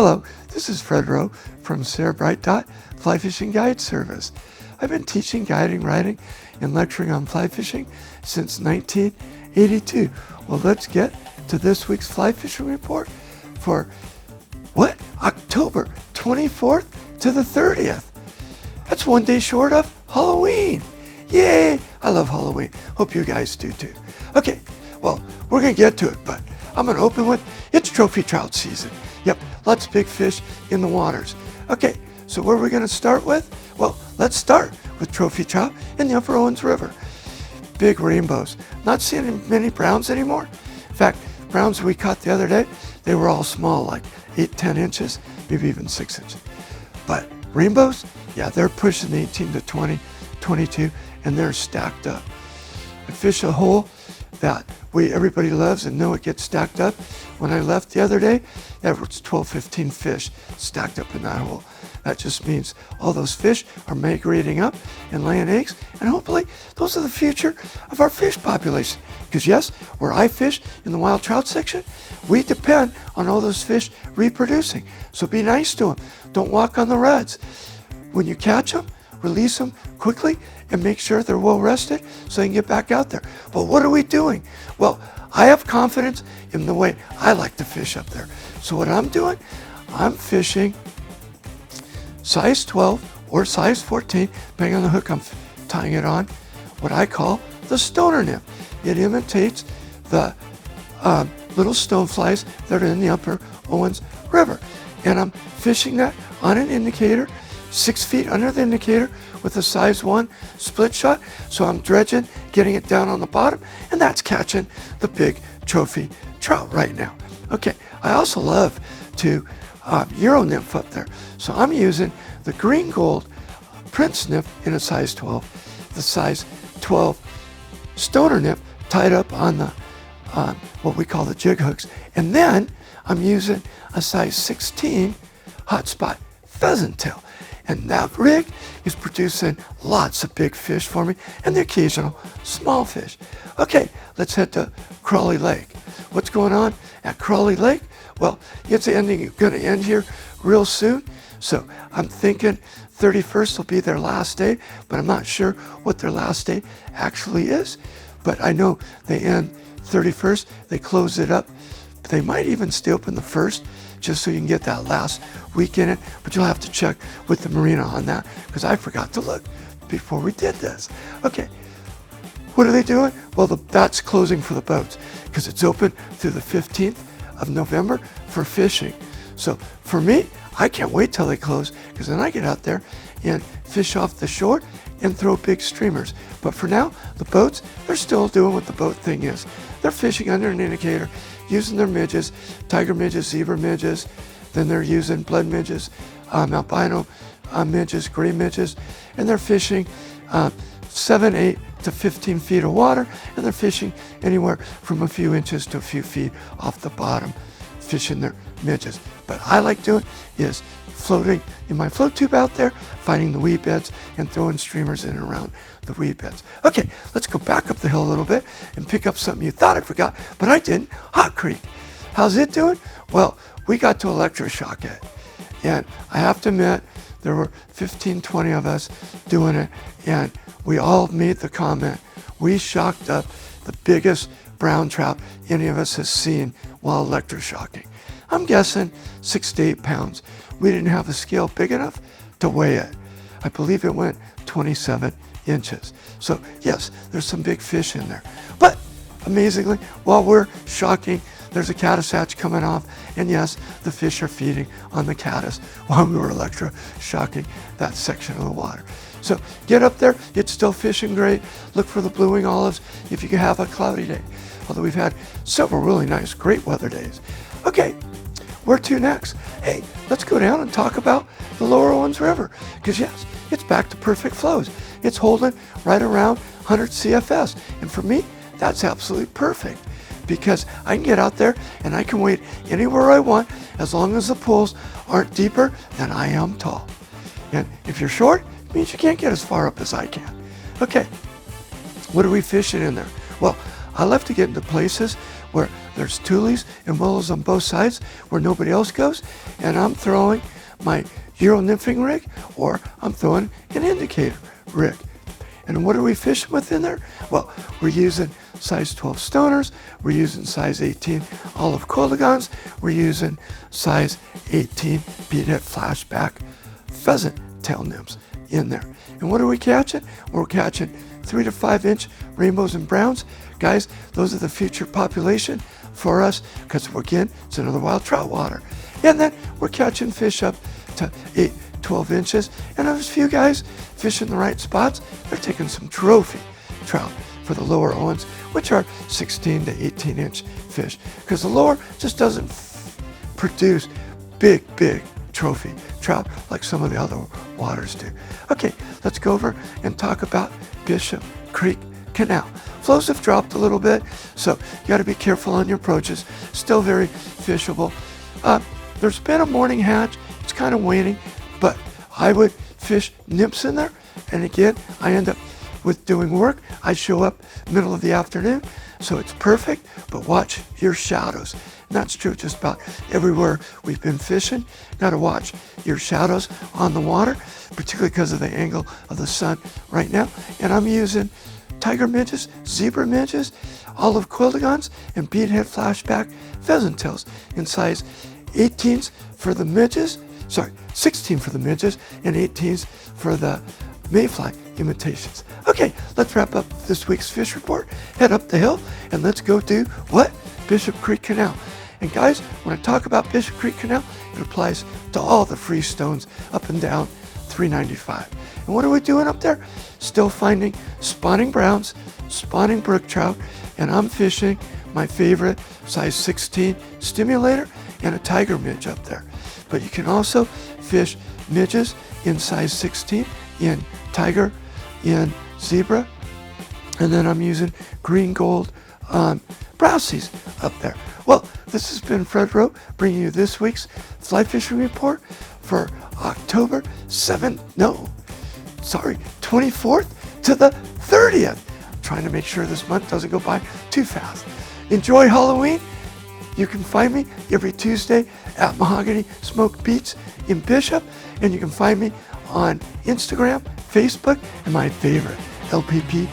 Hello, this is Fred Rowe from Sarah Bright Dot Fly Fishing Guide Service. I've been teaching, guiding, writing, and lecturing on fly fishing since 1982. Well, let's get to this week's fly fishing report for October 24th to the 30th. That's one day short of Halloween. Yay! I love Halloween. Hope you guys do too. Okay, well, we're going to get to it, but I'm going to open with, it's trophy trout season. Yep, lots of big fish in the waters. Okay, so where are we going to start with? Well, let's start with trophy trout in the Upper Owens River. Big rainbows. Not seeing many browns anymore. In fact, browns we caught the other day, they were all small, like 8, 10 inches, maybe even 6 inches. But rainbows, yeah, they're pushing the 18 to 20, 22, and they're stacked up. I fish a hole that everybody loves and know it gets stacked up. When I left the other day, there was 12, 15 fish stacked up in that hole. That just means all those fish are migrating up and laying eggs, and hopefully those are the future of our fish population. Because yes, where I fish in the wild trout section, we depend on all those fish reproducing. So be nice to them. Don't walk on the rods. When you catch them, release them quickly and make sure they're well rested so they can get back out there. But what are we doing? Well, I have confidence in the way I like to fish up there. So what I'm doing, I'm fishing size 12 or size 14, depending on the hook I'm tying it on, what I call the stoner nymph. It imitates the little stoneflies that are in the Upper Owens River. And I'm fishing that on an indicator, 6 feet under the indicator with a size 1 split shot. So I'm dredging, getting it down on the bottom, and that's catching the big trophy trout right now. Okay, I also love to Euro nymph up there. So I'm using the green gold Prince nymph in a size 12, the size 12 stoner nymph tied up on the what we call the jig hooks. And then I'm using a size 16 hotspot pheasant tail. And that rig is producing lots of big fish for me and the occasional small fish. Okay, let's head to Crawley Lake. What's going on at Crawley Lake? Well, it's going to end here real soon. So I'm thinking 31st will be their last day, but I'm not sure what their last day actually is. But I know they end 31st, they close it up. They might even stay open the 1st, just so you can get that last week in it. But you'll have to check with the marina on that, because I forgot to look before we did this. Okay, what are they doing? Well, that's closing for the boats, because it's open through the 15th of November for fishing. So for me, I can't wait till they close, because then I get out there and fish off the shore and throw big streamers. But for now, the boats, they're still doing what the boat thing is. They're fishing under an indicator, using their midges, tiger midges, zebra midges, then they're using blood midges, albino midges, gray midges, and they're fishing 7, 8 to 15 feet of water, and they're fishing anywhere from a few inches to a few feet off the bottom, fishing their midges. But I like doing is floating in my float tube out there, finding the weed beds and throwing streamers in and around the weed beds. Okay, let's go back up the hill a little bit and pick up something you thought I forgot, but I didn't. Hot Creek. How's it doing? Well, we got to electroshock it. And I have to admit, there were 15, 20 of us doing it, and we all made the comment, we shocked up the biggest brown trout any of us has seen while electroshocking. I'm guessing 6 to 8 pounds. We didn't have a scale big enough to weigh it. I believe it went 27 inches. So yes, there's some big fish in there. But amazingly, while we're shocking, there's a caddis hatch coming off, and yes, the fish are feeding on the caddis while we were electroshocking that section of the water. So get up there, it's still fishing great. Look for the blue wing olives if you can have a cloudy day. Although we've had several really nice, great weather days. Okay, where to next? Hey, let's go down and talk about the Lower Owens River. Because yes, it's back to perfect flows. It's holding right around 100 CFS. And for me, that's absolutely perfect. Because I can get out there and I can wade anywhere I want as long as the pools aren't deeper than I am tall. And if you're short, it means you can't get as far up as I can. Okay, what are we fishing in there? Well, I love to get into places where there's tules and willows on both sides where nobody else goes, and I'm throwing my Euro nymphing rig or I'm throwing an indicator rig. And what are we fishing with in there? Well, we're using size 12 stoners, we're using size 18 olive coligons, we're using size 18 beadhead flashback pheasant tail nymphs in there. And what are we catching? We're catching 3 to 5 inch rainbows and browns. Guys, those are the future population for us because, again, it's another wild trout water. And then we're catching fish up to 8, 12 inches. And there's a few guys fishing the right spots. They're taking some trophy trout for the lower Owens, which are 16 to 18 inch fish because the lower just doesn't produce big trophy trout like some of the other waters do. Okay, let's go over and talk about Bishop Creek Canal. Flows have dropped a little bit, so you got to be careful on your approaches. Still very fishable. There's been a morning hatch. It's kind of waning, but I would fish nymphs in there. And again, I end up with doing work. I show up middle of the afternoon, so it's perfect, but watch your shadows. And that's true just about everywhere we've been fishing. Got to watch your shadows on the water, particularly because of the angle of the sun right now. And I'm using tiger midges, zebra midges, olive coligons, and beadhead flashback pheasant tails in size 18s for the midges, 16 for the midges, and 18s for the mayfly imitations. Okay, let's wrap up this week's fish report, head up the hill, and let's go do what? Bishop Creek Canal. And guys, when I talk about Bishop Creek Canal, it applies to all the free stones up and down 395. And what are we doing up there? Still finding spawning browns, spawning brook trout, and I'm fishing my favorite size 16 stimulator and a tiger midge up there. But you can also fish midges in size 16 in tiger, in zebra, and then I'm using green gold browsies up there. Well, this has been Fred Rowe bringing you this week's fly fishing report for October 24th to the 30th. I'm trying to make sure this month doesn't go by too fast. Enjoy Halloween. You can find me every Tuesday at Mahogany Smoke Beats in Bishop, and you can find me on Instagram, Facebook, and my favorite, lpptv.us.